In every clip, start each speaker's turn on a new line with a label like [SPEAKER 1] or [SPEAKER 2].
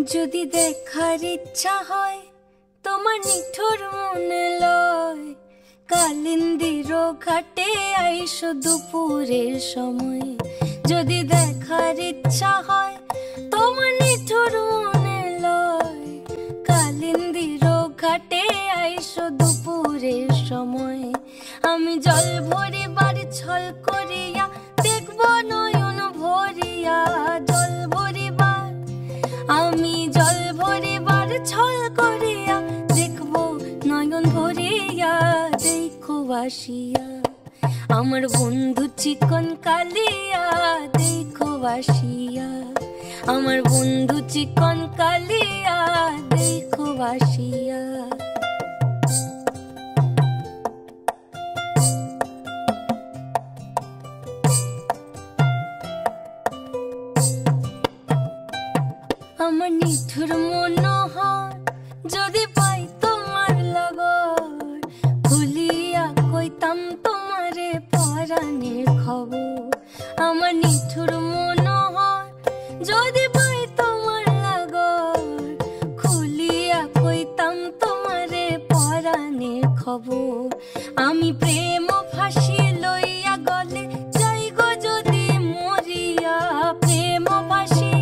[SPEAKER 1] যদি দেখার ইচ্ছা হয় তোমার নিঠুর মনে লয়, কালিন্দির ঘাটে আইসো দুপুরের সময়। যদি দেখার ইচ্ছা হয় তোমার নিঠুর মনে লয়, কালিন্দির ঘাটে আইসো দুপুরের সময়। আমি জল ভরিবার ছল করিয়া দেখব নয়ন ভরিয়া, জল ভরিবার আমি জল ভরিবার ছল করিয়া দেখব নয়ন ভরিয়া। দেখো বাসিয়া আমার বন্ধু চিকন কালিয়া, দেখো বাসিয়া আমার বন্ধু চিকন কালিয়া, দেখো বাসিয়া। আমার নিঠুর মনোহর যদি পাই তোমার লগর, খুলিয়া কইতাম তোমারে পরাণের খবর। আমার নিঠুর মনোহর যদি পাই তোমার লগর, খুলিয়া কইতাম তোমারে পরাণের খবর। আমি প্রেম ফাঁসি লইয়া গলে যাই গো যদি মরিয়া, প্রেম ফাঁসি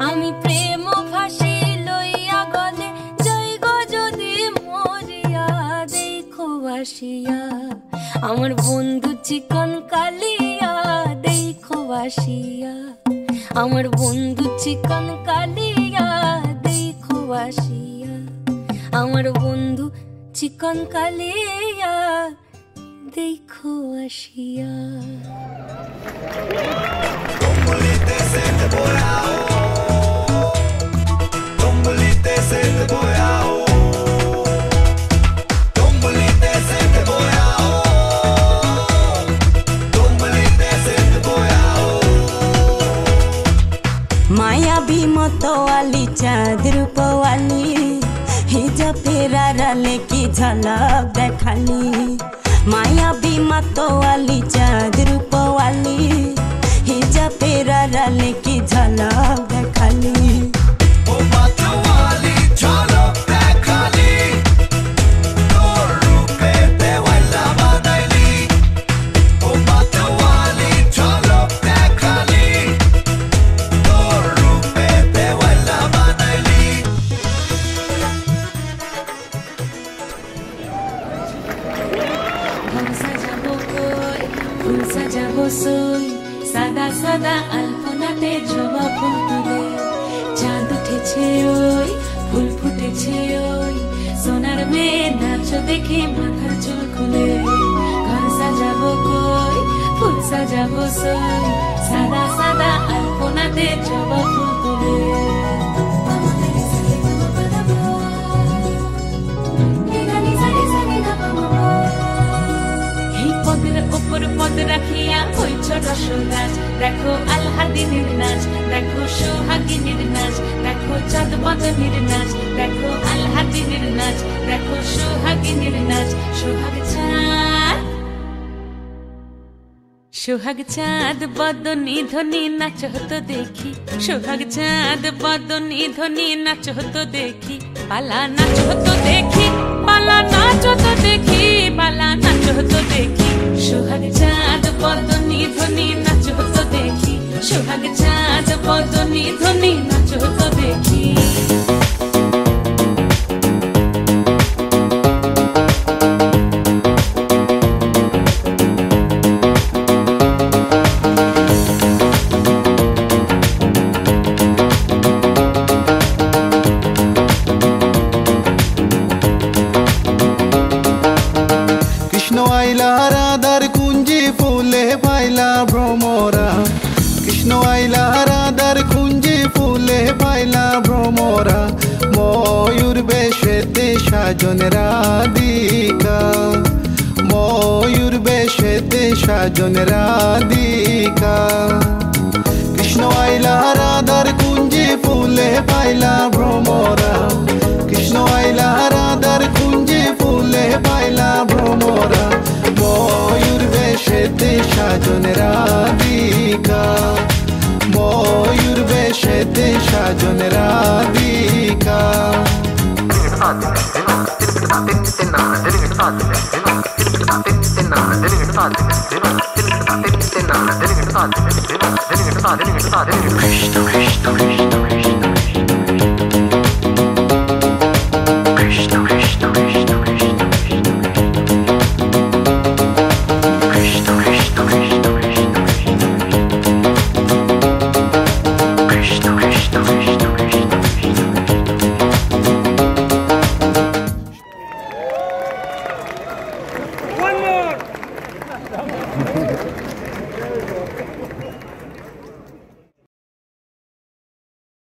[SPEAKER 1] আমি প্রেম ফাঁসি লইয়া গলে যাই গো যদি মরিয়া। দেখো বাসিয়া আমার বন্ধু চিকন কালিয়া, দেখো বাসিয়া আমার বন্ধু চিকন কালিয়া, দেখো বাসিয়া আমার বন্ধু চিকন কালিয়া, দেখো বাসিয়া।
[SPEAKER 2] मायावी मतवाली चाँद रूपवाली, हिजा फेराराले की झलक देखाली। मायावी मतवाली चाँद रूपवाली, हिजा फेराराले की झलक देखाली।
[SPEAKER 1] সাদা সাদা আলপনাতে জবা ফুল তুলে, চাঁদ উঠেছে ওই ফুল ফুটেছে ওই, সোনার মেয়ে নাচ দেখে মাথার চুল খুলে। ঘর সাজাবো কই ফুল সাজাবো সই, সাদা সাদা আলপনাতে জবা ফুল তুলে। উপর পদ রাখিয়া হইছ রসগাছ, দেখো আলহাদিনীর নাচ, দেখো সোহাগিনীর নাচ, দেখো চাঁদ বদনীর নাচ, দেখো আলহাদিনীর নাচ, দেখো সোহাগিনীর নাচ। সোহাগ চাঁদ বদনী ধ্বনি নাচ হতো দেখি, সোহাগ চাঁদ বদনী ধ্বনি নাচ হতো দেখি। পালা নাচ হতো দেখি, পালা নাচ হতো দেখি, পালা নাচ হতো দেখি। সোহাগ চাঁদ বদনী ধ্বনি নাচ হতো দেখি, সোহাগ চাঁদ বদনী ধ্বনি নাচ হতো দেখি।
[SPEAKER 3] কৃষ্ণ আইলা রাধার কুঞ্জি ফুলে পাইলা ভ্রমরা, কৃষ্ণ আইলা রাধার কুঞ্জি ফুলে পাইলা ভ্রমরা। ময়ূর বেশেতে সাজন রাধিকা, ময়ূর বেশেতে সাজন রাধিকা। কৃষ্ণ আইলা রাধার কুঞ্জি ফুলে পাইলা ভ্রমরা, কৃষ্ণ আইলা রাধার কুঞ্জি ফুলে পাইলা ভ্রমরা। ময়ূর বেশেতে সাজন রাধিকা, ময়ূর বেশেতে সাজন রাধিকা
[SPEAKER 4] Krishna Krishna Krishna